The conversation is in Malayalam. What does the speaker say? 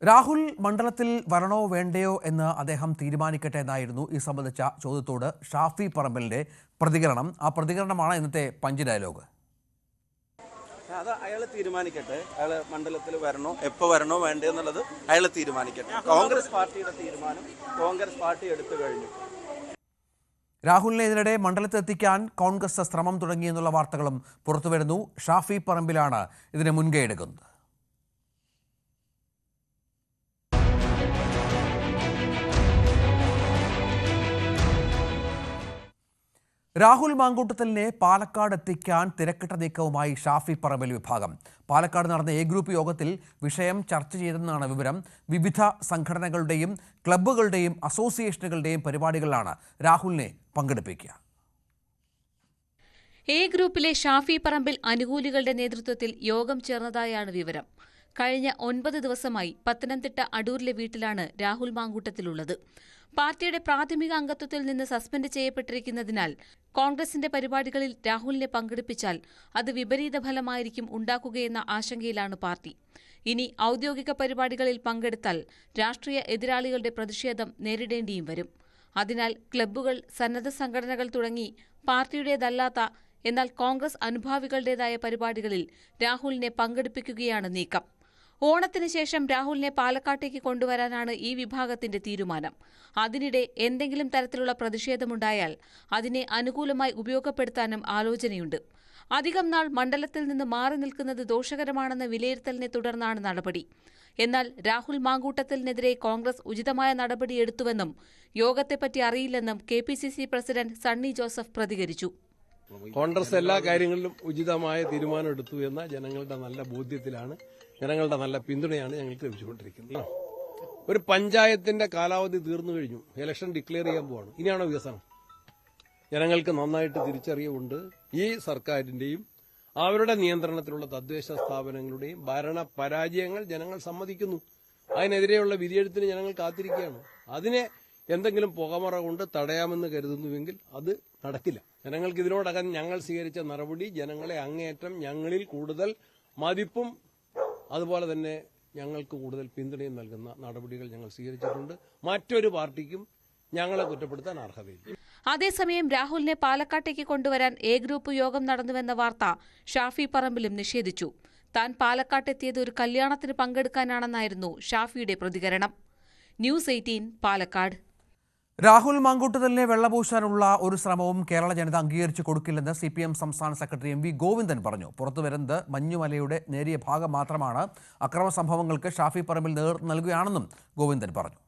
രാഹുൽ മണ്ഡലത്തിൽ വരണോ വേണ്ടയോ എന്ന് അദ്ദേഹം തീരുമാനിക്കട്ടെ എന്നായിരുന്നു ഈ സംബന്ധിച്ച ചോദ്യത്തോട് ഷാഫി പറമ്പലിന്റെ പ്രതികരണം. ആ പ്രതികരണമാണ് ഇന്നത്തെ പഞ്ച് ഡയലോഗ്. അത് അയാൾ തീരുമാനിക്കട്ടെ. അയാൾ മണ്ഡലത്തിൽ വരണോ, എപ്പോൾ വരണോ വേണ്ടേ എന്നുള്ളത് അയാൾ തീരുമാനിക്കട്ടെ. കോൺഗ്രസ് പാർട്ടിയുടെ തീരുമാനം കോൺഗ്രസ് പാർട്ടി എടുത്തു കഴിഞ്ഞു. രാഹുലിനെ ഇതിനിടെ മണ്ഡലത്തിൽ എത്തിക്കാൻ കോൺഗ്രസ് ശ്രമം തുടങ്ങിയെന്നുള്ള വാർത്തകളും പുറത്തുവരുന്നു. ഷാഫി പറമ്പിലാണ് ഇതിന് മുൻകൈ എടുക്കുന്നത്. രാഹുൽ മാങ്കൂട്ടത്തിലിനെ പാലക്കാട് എത്തിക്കാൻ തിരക്കിട്ട നീക്കവുമായി ഷാഫി പറമ്പിൽ വിഭാഗം. പാലക്കാട് നടന്ന എ ഗ്രൂപ്പ് യോഗത്തിൽ വിഷയം ചർച്ച ചെയ്തെന്നാണ് വിവരം. വിവിധ സംഘടനകളുടെയും ക്ലബ്ബുകളുടെയും അസോസിയേഷനുകളുടെയും പരിപാടികളിലാണ് രാഹുലിനെ പങ്കെടുപ്പിക്കുക. എ ഗ്രൂപ്പിലെ ഷാഫി പറമ്പിൽ അനുകൂലികളുടെ നേതൃത്വത്തിൽ യോഗം ചേർന്നതായാണ് വിവരം. കഴിഞ്ഞ 9 ദിവസമായി പത്തനംതിട്ട അടൂരിലെ വീട്ടിലാണ് രാഹുൽ മാങ്കൂട്ടത്തിലുള്ളത്. പാർട്ടിയുടെ പ്രാഥമിക അംഗത്വത്തിൽ നിന്ന് സസ്പെൻഡ് ചെയ്യപ്പെട്ടിരിക്കുന്നതിനാൽ കോൺഗ്രസിന്റെ പരിപാടികളിൽ രാഹുലിനെ പങ്കെടുപ്പിച്ചാൽ അത് വിപരീത ഫലമായിരിക്കും ഉണ്ടാക്കുകയെന്ന ആശങ്കയിലാണ് പാർട്ടി. ഇനി ഔദ്യോഗിക പരിപാടികളിൽ പങ്കെടുത്താൽ രാഷ്ട്രീയ എതിരാളികളുടെ പ്രതിഷേധം നേരിടേണ്ടിയും വരും. അതിനാൽ ക്ലബ്ബുകൾ, സന്നദ്ധ സംഘടനകൾ തുടങ്ങി പാർട്ടിയുടേതല്ലാത്ത എന്നാൽ കോൺഗ്രസ് അനുഭാവികളുടേതായ പരിപാടികളിൽ രാഹുലിനെ പങ്കെടുപ്പിക്കുകയാണ് നീക്കം. ഓണത്തിന് ശേഷം രാഹുലിനെ പാലക്കാട്ടേക്ക് കൊണ്ടുവരാനാണ് ഈ വിഭാഗത്തിന്റെ തീരുമാനം. അതിനിടെ എന്തെങ്കിലും തരത്തിലുള്ള പ്രതിഷേധമുണ്ടായാൽ അതിനെ അനുകൂലമായി ഉപയോഗപ്പെടുത്താനും ആലോചനയുണ്ട്. അധികം നാൾ മണ്ഡലത്തിൽ നിന്ന് മാറി നിൽക്കുന്നത് ദോഷകരമാണെന്ന വിലയിരുത്തലിനെ തുടർന്നാണ് നടപടി. എന്നാൽ രാഹുൽ മാങ്കൂട്ടത്തിനെതിരെ കോൺഗ്രസ് ഉചിതമായ നടപടിയെടുത്തുവെന്നും യോഗത്തെപ്പറ്റി അറിയില്ലെന്നും KPCC പ്രസിഡന്റ് സണ്ണി ജോസഫ് പ്രതികരിച്ചു. കോൺഗ്രസ് എല്ലാ കാര്യങ്ങളിലും ഉചിതമായ തീരുമാനമെടുത്തു എന്ന ജനങ്ങളുടെ നല്ല ബോധ്യത്തിലാണ്, ജനങ്ങളുടെ നല്ല പിന്തുണയാണ് ഞങ്ങൾക്ക് ലഭിച്ചുകൊണ്ടിരിക്കുന്നത്. ഒരു പഞ്ചായത്തിന്റെ കാലാവധി തീർന്നു കഴിഞ്ഞു, ഇലക്ഷൻ ഡിക്ലെയർ ചെയ്യാൻ പോവാണ്. ഇനിയാണോ വികസനം? ജനങ്ങൾക്ക് നന്നായിട്ട് തിരിച്ചറിവുണ്ട്. ഈ സർക്കാരിന്റെയും അവരുടെ നിയന്ത്രണത്തിലുള്ള തദ്ദേശ സ്ഥാപനങ്ങളുടെയും ഭരണ പരാജയങ്ങൾ ജനങ്ങൾ സമ്മതിക്കുന്നു. അതിനെതിരെയുള്ള വിധിയെഴുത്തിന് ജനങ്ങൾ കാത്തിരിക്കുകയാണ്. അതിനെ എന്തെങ്കിലും പുകമറ കൊണ്ട് തടയാമെന്ന് കരുതുന്നുവെങ്കിൽ അത് നടക്കില്ല. ജനങ്ങൾക്ക് ഇതിനോടകം ഞങ്ങൾ സ്വീകരിച്ച നടപടി ജനങ്ങളെ അങ്ങേയറ്റം ഞങ്ങളിൽ കൂടുതൽ മതിപ്പും അതുപോലെ തന്നെ ഞങ്ങൾക്ക് കൂടുതൽ പിന്തുണയും നൽകുന്ന നടപടികൾ ഞങ്ങൾ സ്വീകരിച്ചിട്ടുണ്ട്. മറ്റൊരു പാർട്ടിക്കും ഞങ്ങളെ കുറ്റപ്പെടുത്താൻ അർഹതയില്ല. അതേസമയം രാഹുലിനെ പാലക്കാട്ടേക്ക് കൊണ്ടുവരാൻ എ ഗ്രൂപ്പ് യോഗം നടന്നുവെന്ന വാർത്ത ഷാഫി പറമ്പിലും നിഷേധിച്ചു. താൻ പാലക്കാട്ടെത്തിയത് ഒരു കല്യാണത്തിന് പങ്കെടുക്കാനാണെന്നായിരുന്നു ഷാഫിയുടെ പ്രതികരണം. ന്യൂസ് 18 പാലക്കാട്. രാഹുൽ മാങ്കൂട്ടത്തിലിനെ വെള്ളപൂശാനുള്ള ഒരു ശ്രമവും കേരള ജനത അംഗീകരിച്ചു കൊടുക്കില്ലെന്ന് CPM സംസ്ഥാന സെക്രട്ടറി MV ഗോവിന്ദൻ പറഞ്ഞു. പുറത്തുവരുന്നത് മഞ്ഞുമലയുടെ നേരിയ ഭാഗം മാത്രമാണ്. അക്രമ സംഭവങ്ങൾക്ക് ഷാഫി പറമ്പിൽ നേതൃത്വം നൽകുകയാണെന്നും ഗോവിന്ദൻ പറഞ്ഞു.